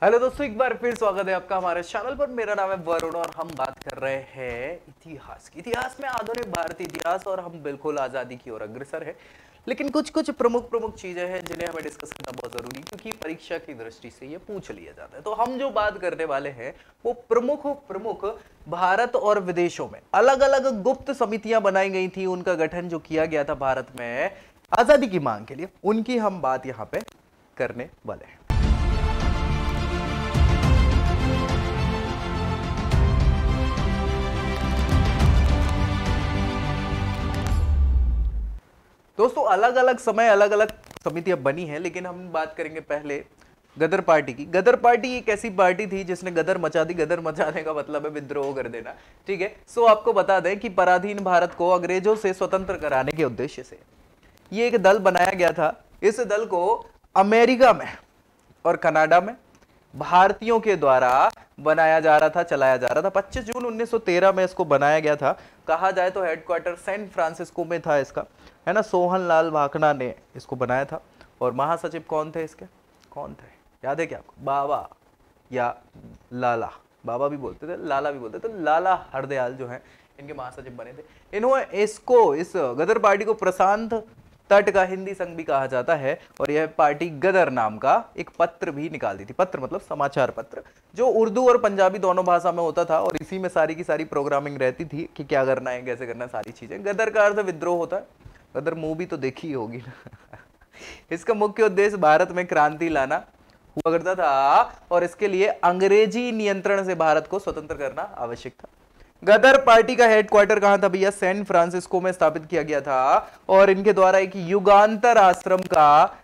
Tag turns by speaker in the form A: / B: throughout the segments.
A: Hello दोस्तों, एक बार फिर स्वागत है आपका हमारे चैनल पर। मेरा नाम है वरुण और हम बात कर रहे हैं इतिहास की। इतिहास में आधुनिक भारतीय इतिहास और हम बिल्कुल आजादी की ओर अग्रसर है। लेकिन कुछ कुछ प्रमुख चीजें हैं जिन्हें हमें डिस्कस करना बहुत जरूरी है, क्योंकि परीक्षा की दृष्टि से ये पूछ लिया जाता है। तो हम जो बात करने वाले हैं वो प्रमुख भारत और विदेशों में अलग अलग गुप्त समितियां बनाई गई थी, उनका गठन जो किया गया था भारत में आजादी की मांग के लिए, उनकी हम बात यहां पे करने वाले हैं। दोस्तों, अलग अलग समय अलग अलग समितियां बनी हैं, लेकिन हम बात करेंगे पहले गदर पार्टी की। गदर पार्टी एक ऐसी पार्टी थी जिसने गदर मचा दी। गदर मचाने का मतलब है विद्रोह कर देना, ठीक है। सो आपको बता दें कि पराधीन भारत को अंग्रेजों से स्वतंत्र कराने के उद्देश्य से ये एक दल बनाया गया था। इस दल को अमेरिका में और कनाडा में भारतीयों के द्वारा बनाया जा रहा था, चलाया जा रहा था। 25 जून 1913 में इसको बनाया गया था। कहा जाए तो हेडक्वार्टर सैन फ्रांसिस्को में था इसका, है ना। सोहन लाल भाखड़ा ने इसको बनाया था। और महासचिव कौन थे इसके? कौन थे, याद है क्या आपको? बाबा या लाला, बाबा भी बोलते थे, लाला भी बोलते थे। लाला हरदयाल जो है इनके महासचिव बने थे। इन्होंने इसको, इस गदर पार्टी को प्रशांत तट का हिंदी संघ भी कहा जाता है। और यह पार्टी गदर नाम का एक पत्र भी निकालती थी। पत्र मतलब समाचार पत्र, जो उर्दू और पंजाबी दोनों भाषा में होता था। और इसी में सारी की सारी प्रोग्रामिंग रहती थी कि क्या करना है, कैसे करना है, सारी चीजें। गदर का अर्थ विद्रोह होता है। गदर मूवी तो देखी ही होगी ना। इसका मुख्य उद्देश्य भारत में क्रांति लाना हुआ करता था, और इसके लिए अंग्रेजी नियंत्रण से भारत को स्वतंत्र करना आवश्यक था। गदर पार्टी का हेडक्वार्टर कहां था भैया? सैन फ्रांसिस्को में स्थापित किया गया था। और इनके द्वारा एक युगांतर आश्रम का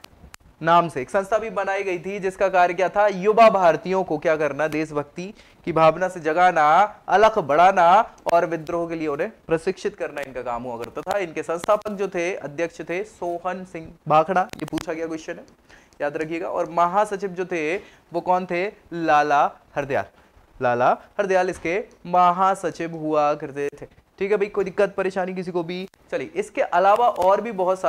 A: नाम से एक संस्था भी बनाई गई थी, जिसका कार्य क्या था? युवा भारतीयों को क्या करना? देशभक्ति की भावना से जगाना, अलख बढ़ाना और विद्रोह के लिए उन्हें प्रशिक्षित करना इनका काम हुआ करता था। इनके संस्थापक जो थे, अध्यक्ष थे सोहन सिंह भाखड़ा। ये पूछा गया क्वेश्चन है, याद रखिएगा। और महासचिव जो थे वो कौन थे? लाला हरदयाल। लाला हरदयाल इसके महासचिव हुआ करते थे, ठीक है भाई। कोई दिक्कत परेशानी किसी को भी? चलिए, इसके अलावा और भी बहुत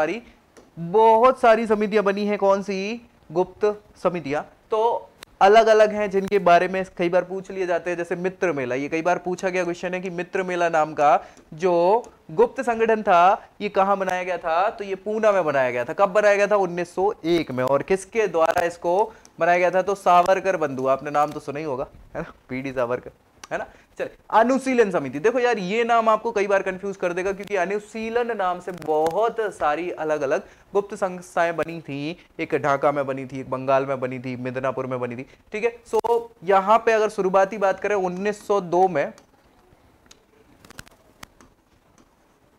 A: सारी समितियां बनी हैं। कौन सी? गुप्त समितियां तो अलग अलग हैं, जिनके बारे में कई बार पूछ लिए जाते हैं। जैसे मित्र मेला, ये कई बार पूछा गया क्वेश्चन है कि मित्र मेला नाम का जो गुप्त संगठन था, ये कहां बनाया गया था? तो ये पूना में बनाया गया था। कब बनाया गया था? 1901 में। और किसके द्वारा इसको बनाया गया था? तो सावरकर बंधु, आपने नाम तो सुना ही होगा, है ना, पीडी सावरकर, है ना। चलिए, अनुशीलन समिति। देखो यार, ये नाम आपको कई बार कंफ्यूज कर देगा, क्योंकि अनुशीलन नाम से बहुत सारी अलग अलग गुप्त संस्थाएं बनी थी। एक ढाका में बनी थी, एक बंगाल में बनी थी, मिदनापुर में बनी थी, ठीक है। सो यहां पे अगर शुरुआती बात करें 1902 में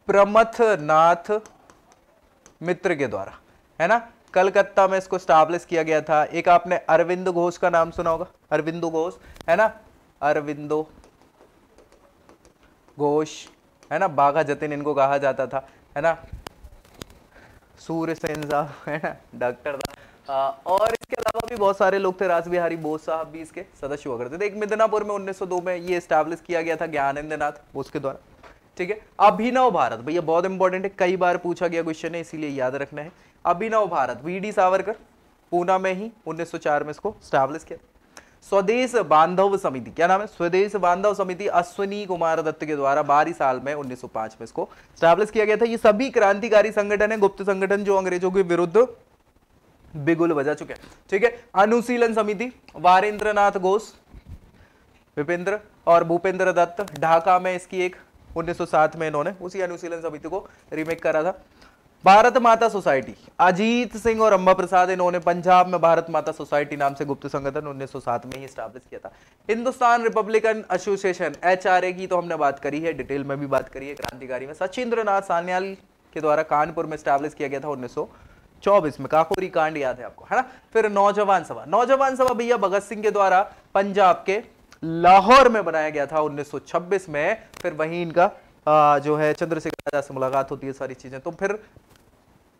A: प्रमथनाथ मित्र के द्वारा, है ना, कलकत्ता में इसको स्टैब्लिश किया गया था। एक आपने अरविंद घोष का नाम सुना होगा, अरविंदो घोष, है ना, अरविंदो घोष, है ना। बाघा जतिन इनको कहा जाता था, है ना। सूर्य सेन साहब, है ना, डॉक्टर था। और इसके अलावा भी बहुत सारे लोग थे। रास बिहारी बोस साहब भी इसके सदस्य हुआ करते थे। एक मिदनापुर में 1902 में ये स्टैब्लिश किया गया था ज्ञानेंद्रनाथ बोस के द्वारा, ठीक है। अभिनव भारत, भैया बहुत इंपॉर्टेंट है, कई बार पूछा गया क्वेश्चन है, इसीलिए याद रखना है। अभिनव भारत, वीडी सावरकर, पूना में ही 1904 में इसको स्टैब्लिश किया। स्वदेश बांधव समिति, क्या नाम है? स्वदेश बांधव समिति, अश्विनी कुमार दत्त के द्वारा 12 साल में 1905 में इसको स्टैब्लिश किया गया था। ये सभी क्रांतिकारी संगठन है, गुप्त संगठन, जो अंग्रेजों के विरुद्ध बिगुल बजा चुके हैं, ठीक है। अनुशीलन समिति, वारेंद्रनाथ घोष, विपेंद्र और भूपेंद्र दत्त, ढाका में इसकी एक 1907 में इन्होंने उसी अनुशीलन समिति को रीमेक करा था। भारत माता सोसाइटी, अजीत सिंह और अंबा प्रसाद, इन्होंने पंजाब में भारत माता सोसाइटी नाम से गुप्त संगठन 1907 में ही स्टैब्लिश किया था। हिंदुस्तान रिपब्लिकन एसोसिएशन, HRA की तो हमने बात करी है, डिटेल में भी बात करी है क्रांतिकारी में। सचिंद्र नाथ सान्याल के द्वारा कानपुर में स्टैब्लिश किया गया था 1924 में। काकोरी कांड याद है आपको, है ना। फिर नौजवान सभा, नौजवान सभा भैया भगत सिंह के द्वारा पंजाब के लाहौर में बनाया गया था 1926 में। फिर वहीं इनका जो है चंद्रशेखर आजाद से मुलाकात होती है, सारी चीजें। तो फिर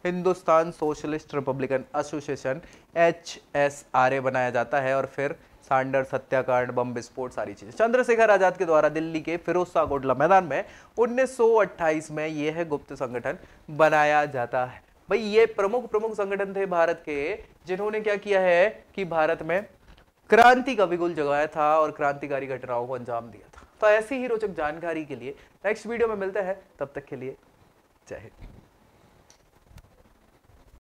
A: Hindustan socialist Republican association, HSRA बनाया जाता है। और फिर सैंडर्स हत्याकांड, बम विस्फोट, सारी चीजें चंद्रशेखर आजाद के द्वारा दिल्ली के फिरोज शाह कोटला मैदान में 1928 में यह है गुप्त संगठन बनाया जाता है। भाई ये प्रमुख संगठन थे भारत के, जिन्होंने क्या किया है कि भारत में क्रांति का बिगुल जगाया था और क्रांतिकारी घटनाओं को अंजाम दिया था। तो ऐसी ही रोचक जानकारी के लिए नेक्स्ट वीडियो में मिलते हैं, तब तक के लिए जय हिंद।